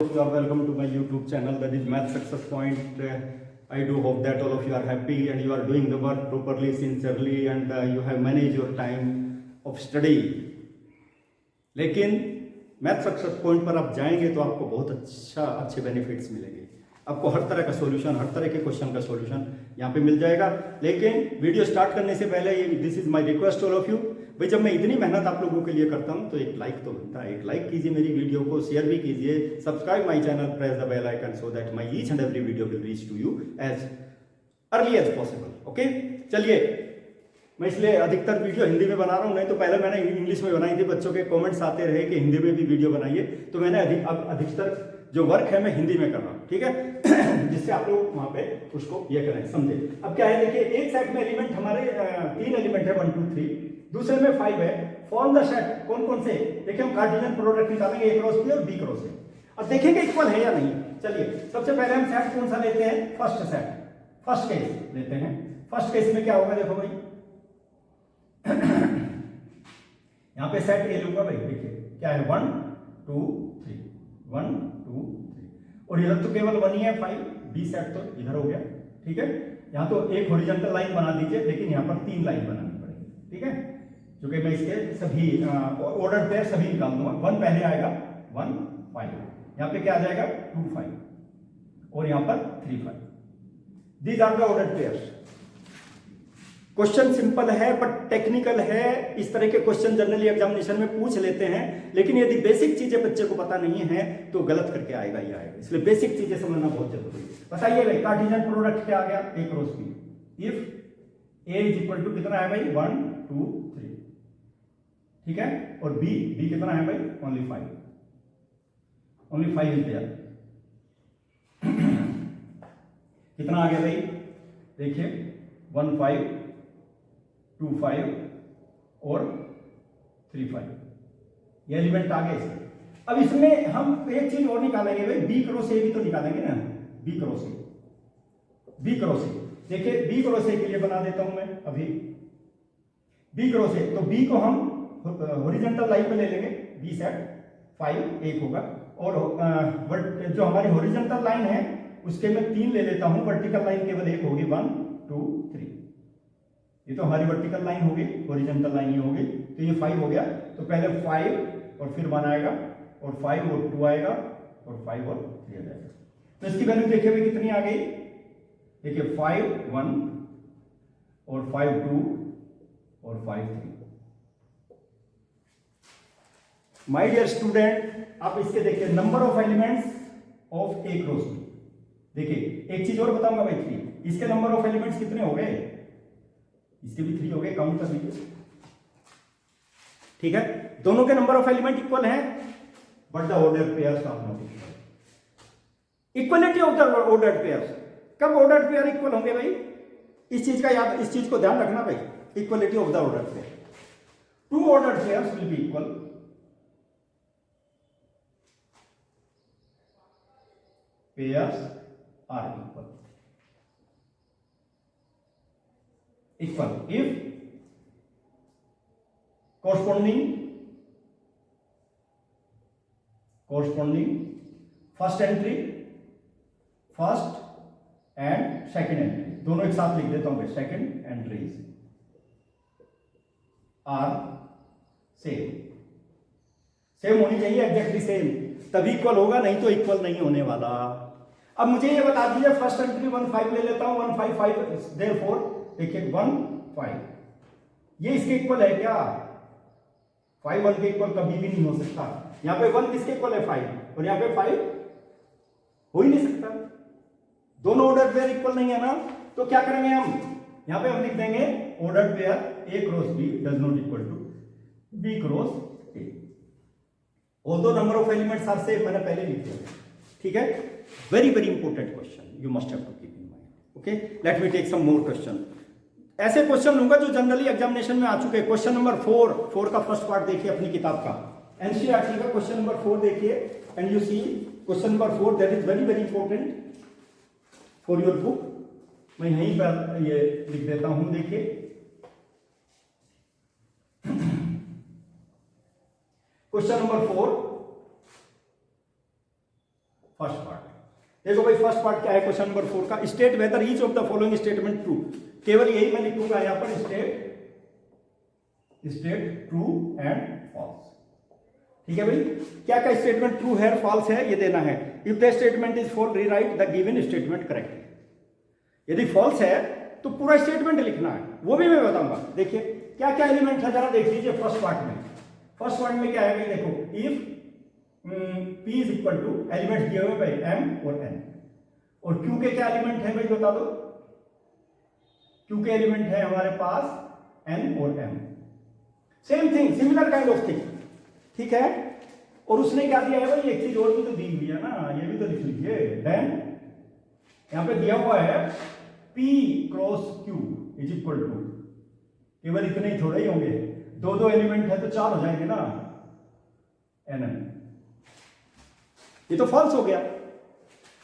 of you are welcome to my YouTube channel, that is Math Success Point. I do hope that all of you are happy and you are doing the work properly, sincerely, and you have managed your time of study. लेकिन math success point पर आप जाएंगे तो आपको बहुत अच्छे benefits मिलेंगे। आपको हर तरह का सॉल्यूशन, हर तरह के क्वेश्चन का सॉल्यूशन यहाँ पे मिल जाएगा। लेकिन वीडियो स्टार्ट करने से पहले this is my request all of you, भाई जब मैं इतनी मेहनत आप लोगों के लिए करता हूँ तो एक लाइक तो बनता है। एक लाइक कीजिए मेरी वीडियो को, शेयर भी कीजिए, subscribe my channel, press the bell icon so that my each and every video will reach to you as early as possible. Okay, चलिए मैं इसलिए अधिकतर वीडियो हिंदी में बना रहा हूँ, नहीं तो पहले मैंने इंग्लिश में बनाई थी। बच्चों के कमेंट्स आते रहे कि हिंदी में भी वीडियो बनाइए, तो मैंने अधिकतर जो वर्क है मैं हिंदी में कर रहा हूँ, ठीक है, जिससे आप लोग वहाँ पे उसको ये करें, समझे। अब क्या है, देखिए एक सेट में एलिमेंट हमारे 3 एलिमेंट है 1 2 3, दूसरे में 5 है। फॉर्म द सेट, कौन कौन से, देखिए हम कार्टेशियन प्रोडक्ट निकालेंगे ए क्रॉस बी और बी क्रॉस ए, और देखेंगे इक्वल है या नहीं। चलिए सबसे पहले हम सेट कौन सा लेते हैं, फर्स्ट सेट, फर्स्ट केस लेते हैं। फर्स्ट केस में क्या होगा, देखो भाई यहां पे सेट ए लूंगा भाई, देखिए क्या है 1 2 3, 1 2 3, और इधर तो केवल 1 ही है 5, बी सेट तो इधर हो गया, ठीक है। यहां तो एक हॉरिजॉन्टल लाइन बना दीजिए, लेकिन यहां पर 3 लाइन बनानी पड़ेगी, ठीक है, जो कि मैं इसके सभी ऑर्डर पेयर सभी निकाल दूंगा। 1 पहले आएगा 1 5, यहां पे क्या आ जाएगा 2 5, और यहां पर 3 5। These are the order pairs. Question simple है बट टेक्निकल है। इस तरह के क्वेश्चन जनरली एग्जामिनेशन में पूछ लेते हैं, लेकिन यदि बेसिक चीजें बच्चे को पता नहीं है तो गलत करके आएगा ही आएगा। इसलिए बेसिक चीजें समझना बहुत जरूरी है। बताइए भाई कार्टेशियन प्रोडक्ट क्या आ गया, A cross B. If A is equal to कितना है भाई 1 2 3, ठीक है, और बी कितना है भाई ओनली 5, ओनली 5 इज देयर। कितना आ गया भाई, देखिए 1 5 2 5 और 3 5, ये एलिमेंट आ गए इसके। अब इसमें हम एक चीज और निकालेंगे भाई, बी क्रॉस ए भी तो निकालेंगे ना, B cross A, B cross A. देखिए बी क्रॉस ए के लिए बना देता हूं मैं अभी बी क्रॉस ए। तो बी को हम हॉरिजॉन्टल लाइन पे ले लेंगे, बी सेट 5 एक होगा, और जो हमारी हॉरिजॉन्टल लाइन है उसके मैं 3 ले लेता हूं, वर्टिकल लाइन केवल एक होगी 1 2 3। ये तो हमारी वर्टिकल लाइन होगी, हॉरिजॉन्टल लाइन ही होगी, तो ये 5 हो गया। तो पहले 5 और फिर 1 आएगा, और 5 और 2 आएगा, और 5 और 3 आ जाएगा। तो इसकी वैल्यू देखिए भाई कितनी आ गई, देखिए 5 1 और 5 2 और 5 3। माय डियर स्टूडेंट, आप इसके देखिए number of elements of A cross B. देखिए एक चीज और बताऊंगा भाई, 3, इसके नंबर ऑफ एलिमेंट्स कितने हो गए, इसके भी 3 हो गए, काउंट कर लीजिए, ठीक है। दोनों के नंबर ऑफ एलिमेंट इक्वल हैं, but the order pairs are not equal. Equality of the order pairs, कब ऑर्डर पेयर इक्वल होंगे भाई, इस चीज का याद, इस चीज को ध्यान रखना भाई, equality of the order pair. 2 order pairs will be equal, pairs are equal if corresponding first entry, first and second entry, दोनों एक साथ लिख देता हूं, सेकंड एंट्रीज आर सेम होनी चाहिए, एग्जैक्टली सेम, तभी इक्वल होगा, नहीं तो इक्वल नहीं होने वाला। अब मुझे ये बता दीजिए, फर्स्ट एंट्री 1 5 ले लेता हूं, 1 5 5, देयरफॉर देखिए 1 5, ये इसके इक्वल है क्या, 5 1 के इक्वल कभी भी नहीं हो सकता। यहां पे 1 किसके इक्वल है 5, और यहां पे 5 हो ही नहीं सकता, दोनों ऑर्डर पेयर इक्वल नहीं है ना। तो क्या करेंगे हम, यहां पे हम लिख देंगे order pair A cross B does not equal to B cross A, although number of elements are same, मैंने पहले लिख दिया, ठीक है। Very very important question, you must have to keep in mind. Okay, let me take some more question. ऐसे question लूंगा जो generally examination में आ चुके हैं। क्वेश्चन नंबर 4 का फर्स्ट पार्ट देखिए अपनी किताब का, एनसीईआरटी का क्वेश्चन नंबर 4 देखिए, and you see question number 4 that is very very important for your book. मैं यहीं पर ये लिख देता हूं, देखिए क्वेश्चन नंबर 4, फर्स्ट पार्ट। देखो भाई फर्स्ट पार्ट क्या है क्वेश्चन नंबर 4 का, state whether each of the following statement true. केवल यही मैं लिखूंगा यहां पर, स्टेट ट्रू एंड फॉल्स। ठीक है भाई, क्या क्या स्टेटमेंट ट्रू है फॉल्स है ये देना है। If the statement is false rewrite the given statement correctly. यदि फॉल्स है तो पूरा स्टेटमेंट लिखना है, वो भी मैं बताऊंगा। देखिए क्या क्या एलिमेंट है जरा देख लीजिए फर्स्ट पार्ट में। फर्स्ट पार्ट में क्या है भाई, देखो if P is equal to element दिए हुए भाई M और N, और Q के क्या एलिमेंट है भाई बता दो। Q के एलिमेंट है हमारे पास N और M। Same thing, similar kind of thing, ठीक है। और उसने क्या दिया है भाई, एक चीज और भी तो दी हुई है ना, ये भी तो लिख लीजिए। देन यहां पे दिया हुआ है P cross Q is equal to, केवल इतने ही थोड़े ही होंगे, दो दो एलिमेंट है तो 4 हो जाएंगे ना, NN। ये तो फॉल्स हो गया,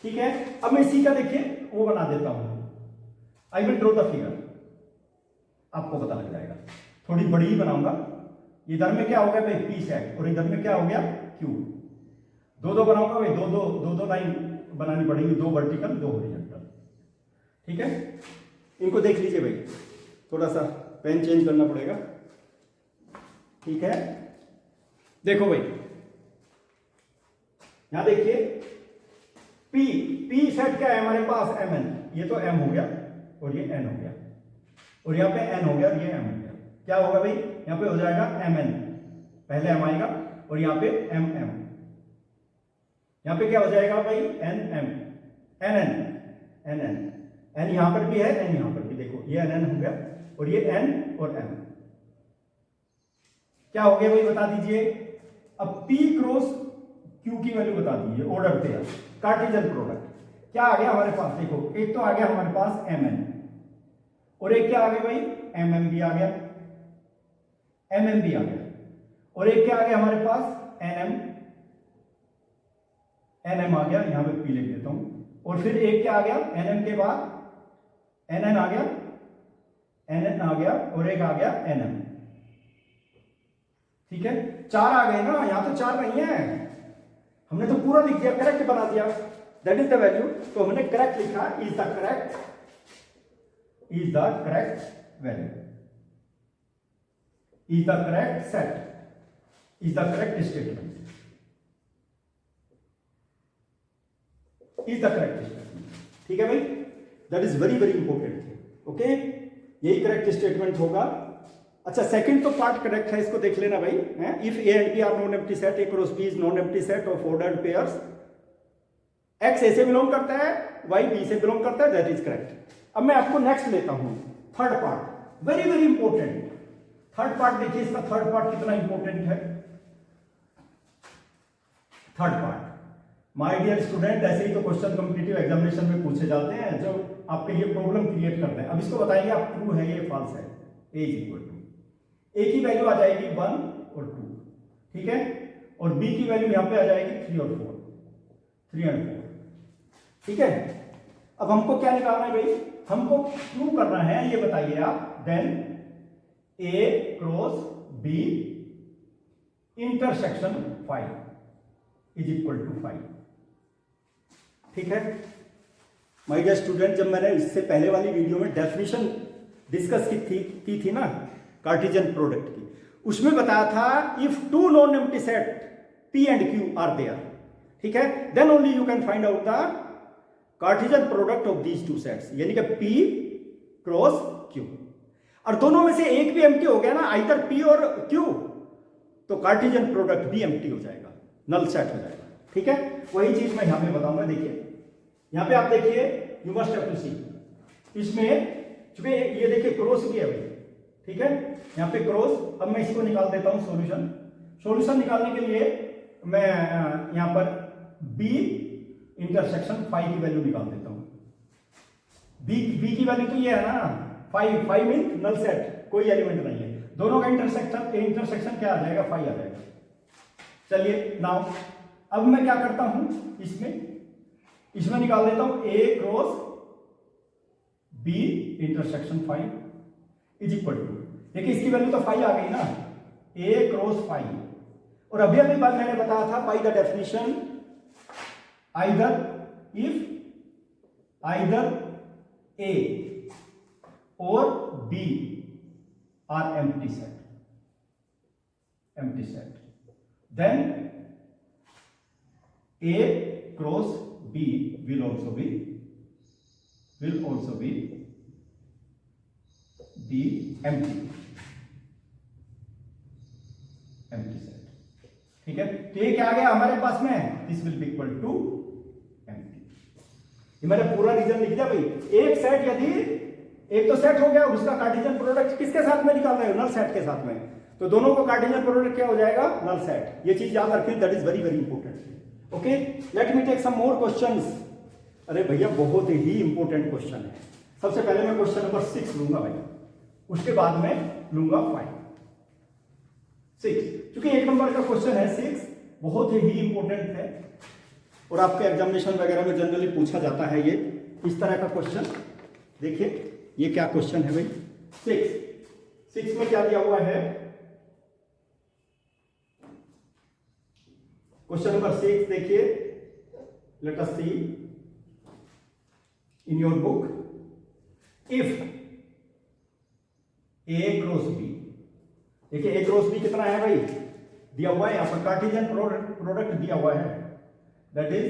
ठीक है। अब मैं इसी का देखिए वो बना देता हूं, I will draw the figure, आपको पता लग जाएगा। थोड़ी बड़ी ही बनाऊंगा। इधर में क्या हो गया भाई P सेट, और इधर में क्या हो गया Q। दो दो बनाऊंगा भाई, दो दो लाइन बनानी पड़ेगी, 2 वर्टिकल 2 हॉरिजॉन्टल, ठीक है। इनको देख लीजिए भाई, थोड़ा सा पेन चेंज करना पड़ेगा, ठीक है। देखो भाई यहां देखिए P सेट क्या है हमारे पास MN, ये तो M हो गया और ये N हो गया, और यहां पे N हो गया और ये M हो गया। क्या होगा भाई, यहां पे हो जाएगा MN, पहले M आएगा, और यहां पे MM, यहां पे क्या हो जाएगा भाई NM, NN, N यहां पर भी है, N यहां पर भी, देखो ये NN हो गया और ये N और M। क्या हो गया भाई बता दीजिए। अब P क्रॉस Q की वैल्यू बता दीजिए, ऑर्डर पेयर कार्टेशियन प्रोडक्ट। क्या आ गया हमारे पास, देखो एक तो आ गया हमारे पास MN, और एक क्या आ गया भाई MM भी आ गया, MM भी आ गया, और एक क्या आ गया हमारे पास NM आ गया, यहां पे P लिख देता हूं, और फिर एक क्या आ गया NM के बाद NN आ गया, NN आ गया, और एक आ गया NM, ठीक है। 4 आ गए ना, यहां तो 4 नहीं है, हमने तो पूरा लिख दिया, करेक्ट बना दिया, दैट इज द वैल्यू। तो हमने करेक्ट लिखा, is the correct value, is the correct set, is the correct statement, is the correct statement, ठीक है भाई। That is very very important, okay. यही करेक्ट स्टेटमेंट होगा। अच्छा सेकंड तो पार्ट करेक्ट है, इसको देख लेना भाई। If A and B are non empty set, A cross B is non empty set of ordered pairs, X A से बिलोंग करता है, Y B से बिलोंग करता है, दैट इज करेक्ट। अब मैं आपको नेक्स्ट लेता हूं, third part, very very important. Third part देखिए, इसका थर्ड पार्ट कितना इंपॉर्टेंट है। Third part my dear student, ऐसे ही तो क्वेश्चन कॉम्पिटिटिव एग्जामिनेशन में पूछे जाते हैं जो आपके लिए प्रॉब्लम क्रिएट करते हैं। अब इसको बताइए आप ट्रू है ये फॉल्स है। A is equal to, A की वैल्यू आ जाएगी 1 और 2, ठीक है, और B की वैल्यू यहां पे आ जाएगी 3 और 4, 3 और 4, ठीक है। अब हमको क्या निकालना है भाई, हमको प्रूव करना है, ये बताइए आप। Then A cross B intersection 5 is equal to 5, ठीक है। माय डियर स्टूडेंट, जब मैंने इससे पहले वाली वीडियो में डेफिनेशन डिस्कस की थी ना कार्टेशियन प्रोडक्ट की, उसमें बताया था if 2 non empty set P and Q are there, ठीक है, then only you can find out the Cartesian product of these 2 sets, यानी कि P क्रॉस Q। और दोनों में से एक भी एम्प्टी हो गया ना, आइदर P और Q, तो कार्टेशियन प्रोडक्ट भी एम्प्टी हो जाएगा, नल सेट हो जाएगा, ठीक है। वही चीज मैं यहां पे बताऊंगा। देखिए यहां पे आप देखिए, यू मस्ट हैव टू सी, इसमें चूंकि ये देखिए क्रॉस भी है भाई, ठीक है, यहां पे क्रॉस। अब मैं इसको निकाल देता हूं सॉल्यूशन निकालने के लिए मैं यहां पर B इंटरसेक्शन 5 की वैल्यू निकाल देता हूं। B की वैल्यू तो ये है ना 5 मीन नल सेट, कोई एलिमेंट नहीं है, दोनों का इंटरसेक्शन क्या आ जाएगा 5 आ जाएगा। चलिए नाउ अब मैं क्या करता हूं, इसमें निकाल देता हूं A cross B intersection 5 is equal to, देखिए इसकी वैल्यू तो 5 आ गई ना, A क्रॉस 5, और अभी बात मैंने बताया था by the definition either A or B are empty set, then A cross B will also be the empty set. ठीक है, तो ये क्या आ गया हमारे पास में, this will be equal to empty. ये मैंने पूरा रीजन लिख दिया भाई। एक सेट यदि एक तो सेट हो गया, उसका कार्टेशियन प्रोडक्ट किसके साथ में निकाल रहे हो, नल सेट के साथ में, तो दोनों को कार्टेशियन प्रोडक्ट क्या हो जाएगा, नल सेट। ये चीज याद रखें, that is very very important. Okay, let me take some more questions. अरे भैया बहुत ही इंपॉर्टेंट क्वेश्चन है। सबसे पहले मैं क्वेश्चन नंबर 6 लूंगा भाई, उसके बाद में लूंगा 5 6, क्योंकि 1 नंबर का क्वेश्चन है 6, बहुत ही इंपॉर्टेंट है और आपके एग्जामिनेशन वगैरह में जनरली पूछा जाता है ये इस तरह का क्वेश्चन। देखिए ये क्या क्वेश्चन है भाई, 6 में क्या दिया हुआ है, क्वेश्चन नंबर 6 देखिए, let us see in your book, if A cross B, देखिए A क्रॉस B कितना है भाई, दिया हुआ है यहां पर, कार्टेशियन प्रोडक्ट दिया हुआ है, दैट इज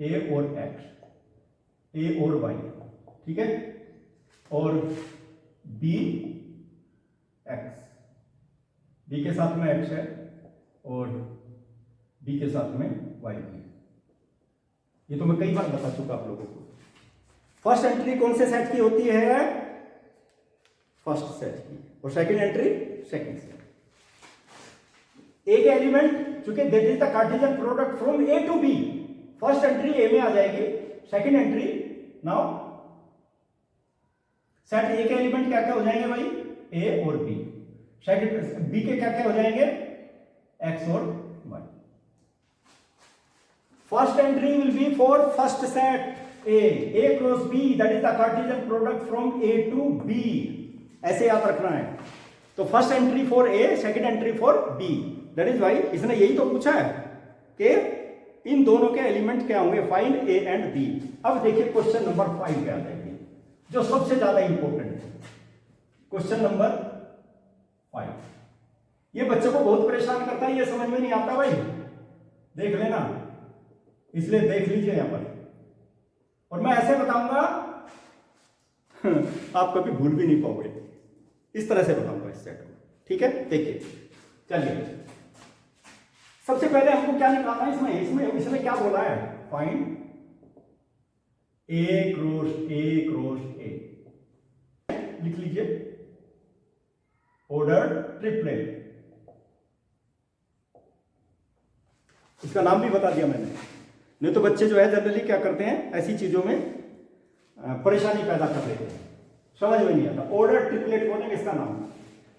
A और X, A और Y, ठीक है, और B X, B के साथ में X है और B के साथ में Y है। ये तो मैं कई बार बता चुका आप लोगों को। फर्स्ट एंट्री कौन से सेट की होती है, फर्स्ट सेट की, और सेकंड एंट्री सेकंड सेट। एक एलिमेंट, चूंकि that is the Cartesian product from A to B, first entry A में आ जाएगी, second entry, now set A के एलिमेंट क्या क्या हो जाएंगे भाई, A और B, सेकंड B के क्या क्या हो जाएंगे, X और Y। First entry will be for first set A cross B, that is the Cartesian product from A to B, ऐसे याद रखना है। तो first entry for A, second entry for B, that is why इसने यही तो पूछा है कि इन दोनों के एलिमेंट क्या होंगे, फाइंड A एंड B। अब देखिए क्वेश्चन नंबर 5 पे आ जाएंगे, जो सबसे ज्यादा इंपॉर्टेंट है, क्वेश्चन नंबर 5। ये बच्चों को बहुत परेशान करता है, ये समझ में नहीं आता भाई, देख लेना, इसलिए देख लीजिए यहां पर, और मैं ऐसे बताऊंगा आप कभी भूल भी नहीं पाओगे, इस तरह से बताऊंगा इस सेट को, ठीक है। देखिए चलिए, सबसे पहले हमको क्या निकालना है इसमें इसने क्या बोला है, फाइंड A क्रॉस A, लिख लीजिए, ऑर्डर ट्रिपलेट, इसका नाम भी बता दिया मैंने, नहीं तो बच्चे जो है जनरली क्या करते हैं, ऐसी चीजों में परेशानी पैदा कर देते हैं, समझ में नहीं आता, ऑर्डर ट्रिपलेट बोलेंगे इसका नाम।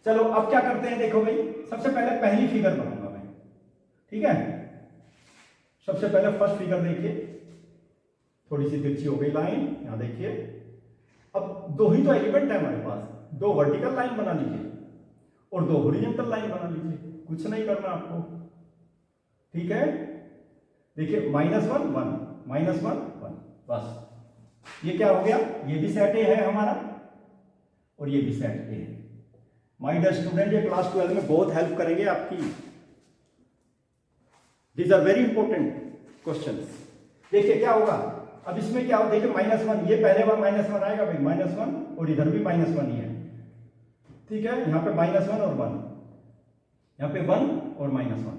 चलो अब क्या करते हैं, देखो भाई, सबसे पहले पहली फिगर बनाऊंगा मैं, ठीक है। सबसे पहले फर्स्ट फिगर देखिए, थोड़ी सी तिरछी हो गई लाइन, यहां देखिए। अब दो ही तो एलिमेंट है हमारे पास, दो वर्टिकल लाइन बना लीजिए और दो हॉरिजॉन्टल लाइन बना लीजिए, कुछ नहीं करना आपको, ठीक है। देखिए -1 1 -1 1, बस ये क्या हो गया, ये भी सेट ए है हमारा और ये भी सेट ए है। माय डियर स्टूडेंट, ये क्लास 12 में बहुत हेल्प करेंगे आपकी, these are very important questions. देखिए क्या होगा, अब इसमें क्या हो, देखिए -1, ये पहले बार -1 आएगा भाई, -1, और इधर भी -1 ही है, ठीक है। यहाँ पे -1 और 1, यहाँ पे 1 और -1,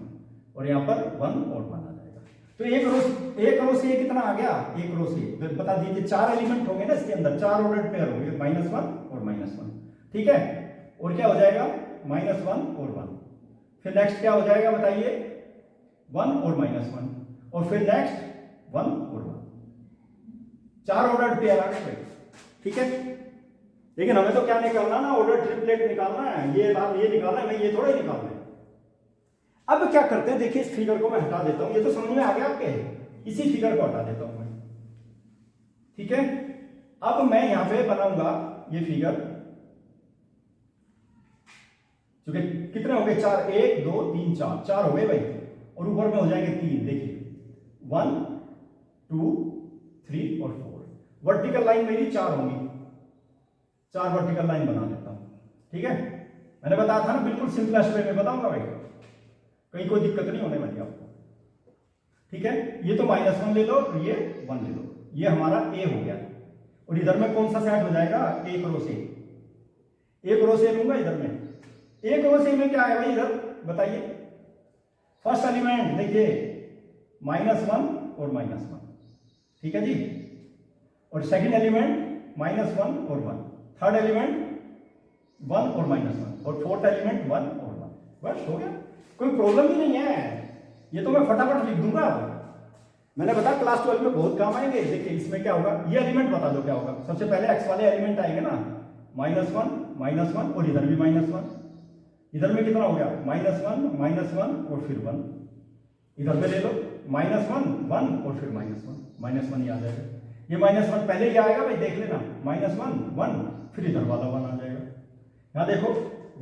और यहाँ पर 1 और 1 आ जाएगा। तो एक रो से कितना आ गया, एक रो से बता दीजिए, 4 एलिमेंट होंगे ना इसके अंदर, 4 ऑर्डर पेयर होंगे, -1 और -1, ठीक है। और क्या हो जाएगा, -1 और 1, फिर नेक्स्ट क्या हो जाएगा बताइए, 1 और -1, और फिर नेक्स्ट 1 और 1, 4 ऑर्डर पेयर आ गए, ठीक है। लेकिन हमें तो क्या निकालना ना, ऑर्डर ट्रिपलेट निकालना है, ये निकालना है, मैं ये थोड़ा ही निकालना है। अब क्या करते हैं, देखिए इस फिगर को मैं हटा देता हूं, ये तो समझ में आ गया आपके, इसी फिगर को हटा देता हूं मैं, ठीक है। अब मैं यहां पे बनाऊंगा ये फिगर, क्योंकि कितने हो गए, 4, 1 2 3 4 हो गए भाई, और ऊपर में हो जाएंगे 3, देखिए 1 2 3 और 4। वर्टिकल लाइन मेरी 4 होंगी, 4 वर्टिकल लाइन बना लेता हूं। ठीक है, मैंने बताया था ना बिल्कुल सिंपलेस्ट वे में बताऊंगा भाई, कहीं कोई दिक्कत नहीं होने वाली आपको। ठीक है, ये तो -1 ले लो, ये 1 ले लो, ये हमारा ए हो गया। और इधर में कौन सा सेट हो जाएगा, ए क्रॉस ए, ए क्रॉस ए लूंगा इधर में। ए क्रॉस ए में क्या है भाई, इधर बताइए। फर्स्ट एलिमेंट देखिए -1 और -1, ठीक है जी। और सेकंड एलिमेंट -1 और 1, थर्ड एलिमेंट 1 और -1, और फोर्थ एलिमेंट 1 और 1। बस हो गया, कोई प्रॉब्लम ही नहीं है। ये तो मैं फटाफट लिख दूंगा। मैंने बताया क्लास 12 में बहुत काम आएंगे। देखिए इसमें क्या होगा, ये एलिमेंट बता दो क्या होगा। सबसे पहले एक्स वाले एलिमेंट आएंगे ना, -1 और इधर भी -1। इधर में कितना हो गया, -1 और फिर 1। इधर में ले लो -1 1 और फिर -1 ही आ जाएगा। ये -1 पहले ही आएगा भाई, देख लेना, -1 1 फिर इधर वाला 1 आ जाएगा। यहां देखो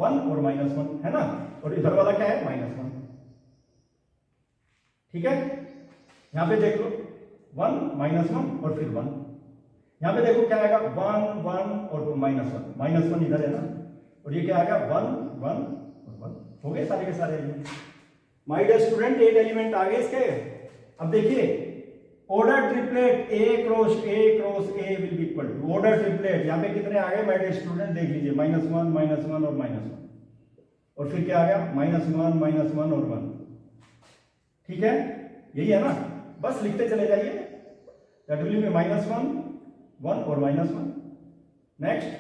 1 और -1 है ना, और इधर वाला क्या है, -1। ठीक है, यहां पे देख लो 1 -1 और फिर 1। यहां पे देखो क्या आएगा, 1 1 और -1 इधर है ना, और ये क्या आएगा 1 1 और 1। हो गए सारे के सारे element. My dear student 8 element आ गए इसके। अब देखिए order triplet A cross A will be equal to order triplet. यहां पे कितने आ गए माय डियर स्टूडेंट, देख लीजिए -1 -1 और -1, और फिर क्या आ गया -1 और 1। ठीक है, यही है ना, बस लिखते चले जाइए। दैट विल बी -1 1 और -1, नेक्स्ट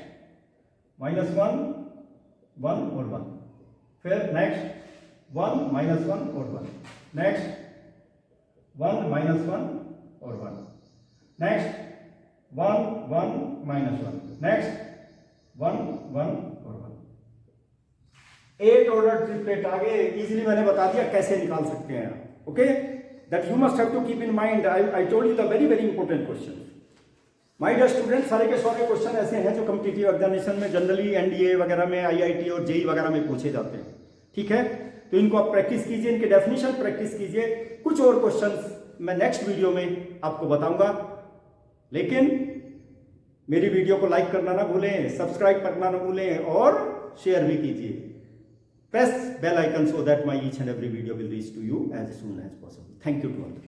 -1 1 और 1, फिर नेक्स्ट 1 -1 और 1, नेक्स्ट 1 -1 और 1, नेक्स्ट 1 1 -1, नेक्स्ट 1 1 और 1। 8 ऑर्डर ट्रिपलेट आगे इजीली मैंने बता दिया कैसे निकाल सकते हैं। Okay, that you must have to keep in mind. I told you the very very important question. My dear student, सारे के सारे क्वेश्चन ऐसे हैं जो कॉम्पिटिटिव एग्जामिनेशन में जनरली एनडीए वगैरह में, आईआईटी और जेई वगैरह में पूछे जाते हैं। ठीक है, तो इनको आप प्रैक्टिस कीजिए, इनके डेफिनेशन प्रैक्टिस कीजिए। कुछ और क्वेश्चंस मैं नेक्स्ट वीडियो में आपको बताऊंगा, लेकिन मेरी वीडियो को लाइक करना ना भूलें, सब्सक्राइब करना ना भूलें और शेयर भी कीजिए। Press bell icon so that my each and every video will reach to you as soon as possible. Thank you to all.